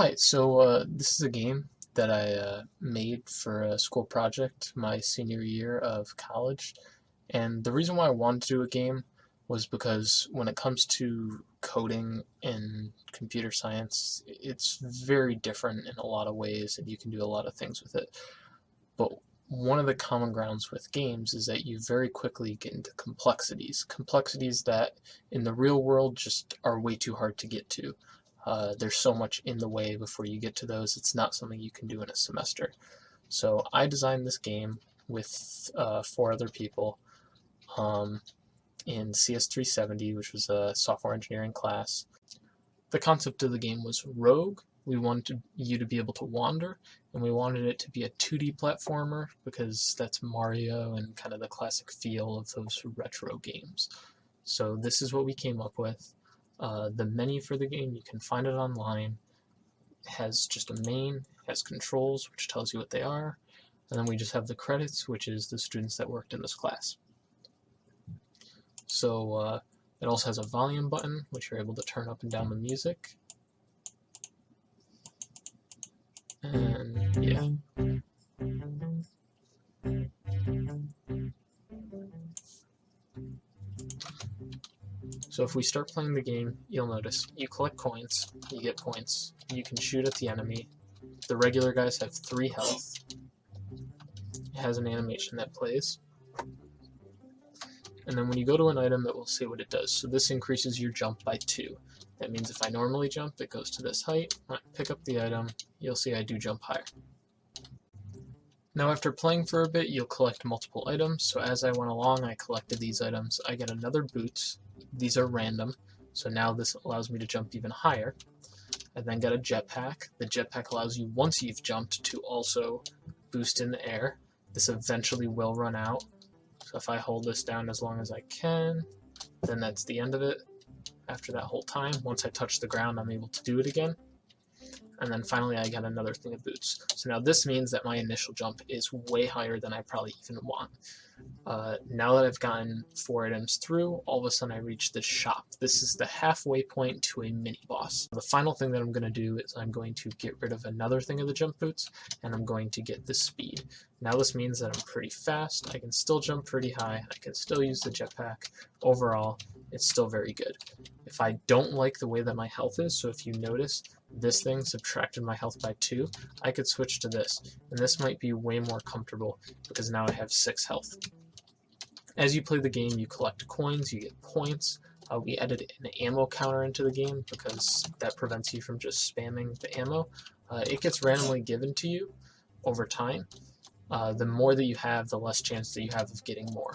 Hi, this is a game that I made for a school project my senior year of college. And the reason why I wanted to do a game was because when it comes to coding in computer science, it's very different in a lot of ways, and you can do a lot of things with it. But one of the common grounds with games is that you very quickly get into complexities that in the real world just are way too hard to get to. There's so much in the way before you get to those. It's not something you can do in a semester. So I designed this game with four other people um, in CS370, which was a software engineering class. The concept of the game was Rogue. We wanted you to be able to wander, and we wanted it to be a 2D platformer because that's Mario and kind of the classic feel of those retro games. So this is what we came up with. The menu for the game, you can find it online. It has just a main, has controls, which tells you what they are, and then we just have the credits, which is the students that worked in this class. So it also has a volume button, which you're able to turn up and down the music. And yeah. So if we start playing the game, you'll notice you collect coins, you get points, you can shoot at the enemy. The regular guys have 3 health. It has an animation that plays. And then when you go to an item, it will say what it does. So this increases your jump by 2. That means if I normally jump, it goes to this height. When I pick up the item, you'll see I do jump higher. Now after playing for a bit, you'll collect multiple items. So as I went along, I collected these items. I get another boot. These are random. So now this allows me to jump even higher. I then get a jetpack. The jetpack allows you, once you've jumped, to also boost in the air. This eventually will run out. So if I hold this down as long as I can, then that's the end of it. After that whole time, once I touch the ground, I'm able to do it again. And then finally I got another thing of boots. So now this means that my initial jump is way higher than I probably even want. Now that I've gotten 4 items through, all of a sudden I reach the shop. This is the halfway point to a mini boss. The final thing that I'm going to do is I'm going to get rid of another thing of the jump boots, and I'm going to get the speed. Now this means that I'm pretty fast, I can still jump pretty high, I can still use the jetpack. Overall, it's still very good. If I don't like the way that my health is, so if you notice, this thing subtracted my health by 2, I could switch to this, and this might be way more comfortable because now I have 6 health. As you play the game, you collect coins, you get points. We added an ammo counter into the game because that prevents you from just spamming the ammo. It gets randomly given to you over time. The more that you have, the less chance that you have of getting more.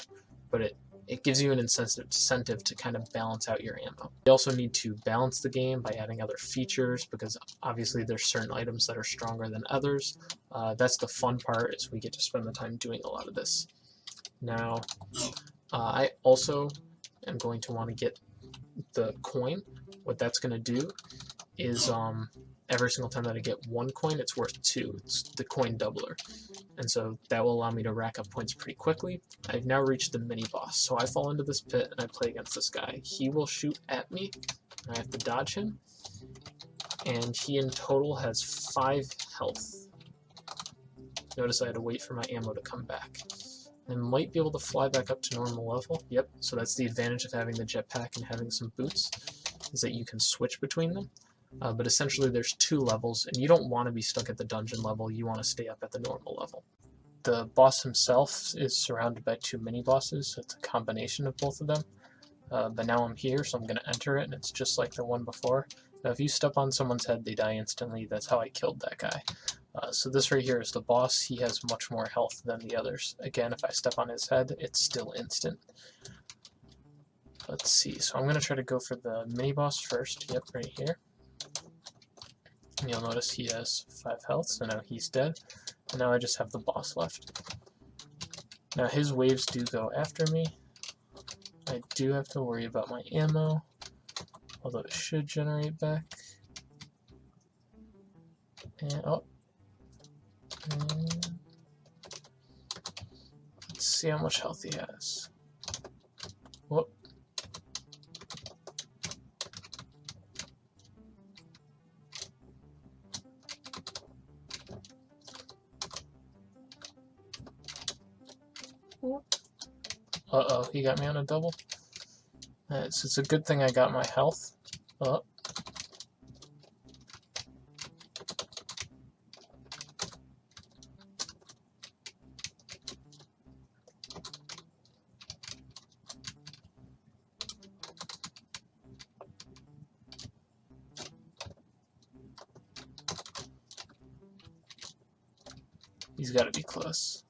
But it gives you an incentive to kind of balance out your ammo. You also need to balance the game by adding other features because obviously there's certain items that are stronger than others. That's the fun part, is we get to spend the time doing a lot of this. Now, I also am going to want to get the coin. What that's going to do is every single time that I get 1 coin, it's worth 2. It's the coin doubler. And so that will allow me to rack up points pretty quickly. I've now reached the mini boss. So I fall into this pit and I play against this guy. He will shoot at me. I have to dodge him. And he in total has 5 health. Notice I had to wait for my ammo to come back. I might be able to fly back up to normal level. Yep, so that's the advantage of having the jetpack and having some boots, is that you can switch between them. But essentially there's 2 levels, and you don't want to be stuck at the dungeon level, you want to stay up at the normal level. The boss himself is surrounded by 2 mini-bosses, so it's a combination of both of them. But now I'm here, so I'm going to enter it, and it's just like the one before. Now if you step on someone's head, they die instantly. That's how I killed that guy. So this right here is the boss. He has much more health than the others. Again, if I step on his head, it's still instant. Let's see, so I'm going to try to go for the mini-boss first. Yep, right here. And you'll notice he has 5 health, so now he's dead. And now I just have the boss left. Now his waves do go after me. I do have to worry about my ammo, although it should generate back. And, oh. And let's see how much health he has. Whoop. Uh-oh, he got me on a double. So it's a good thing I got my health up. He's got to be close.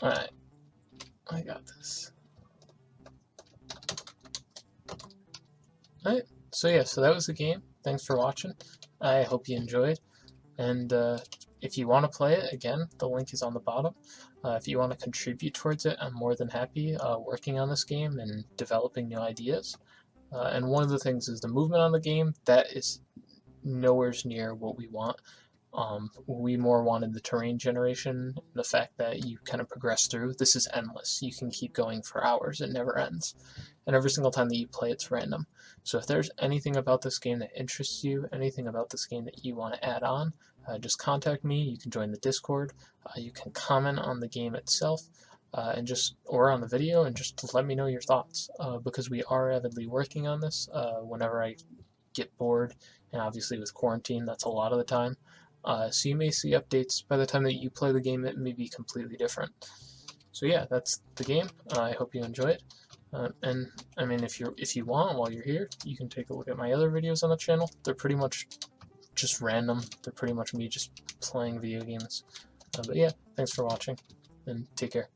Alright, I got this. Alright, so yeah, so that was the game. Thanks for watching. I hope you enjoyed. And if you want to play it, again, the link is on the bottom. If you want to contribute towards it, I'm more than happy working on this game and developing new ideas. And one of the things is the movement on the game. That is nowhere near what we want. We more wanted the terrain generation, the fact that you kind of progress through. This is endless. You can keep going for hours. It never ends. And every single time that you play, it's random. So if there's anything about this game that interests you, anything about this game that you want to add on, just contact me. You can join the Discord. You can comment on the game itself, or on the video, and just let me know your thoughts. Because we are avidly working on this. Whenever I get bored, and obviously with quarantine, that's a lot of the time. So you may see updates by the time that you play the game. It may be completely different. So yeah, that's the game. I hope you enjoy it. And I mean, if you want, while you're here, you can take a look at my other videos on the channel. They're pretty much just random. They're pretty much me just playing video games. But yeah, thanks for watching, and take care.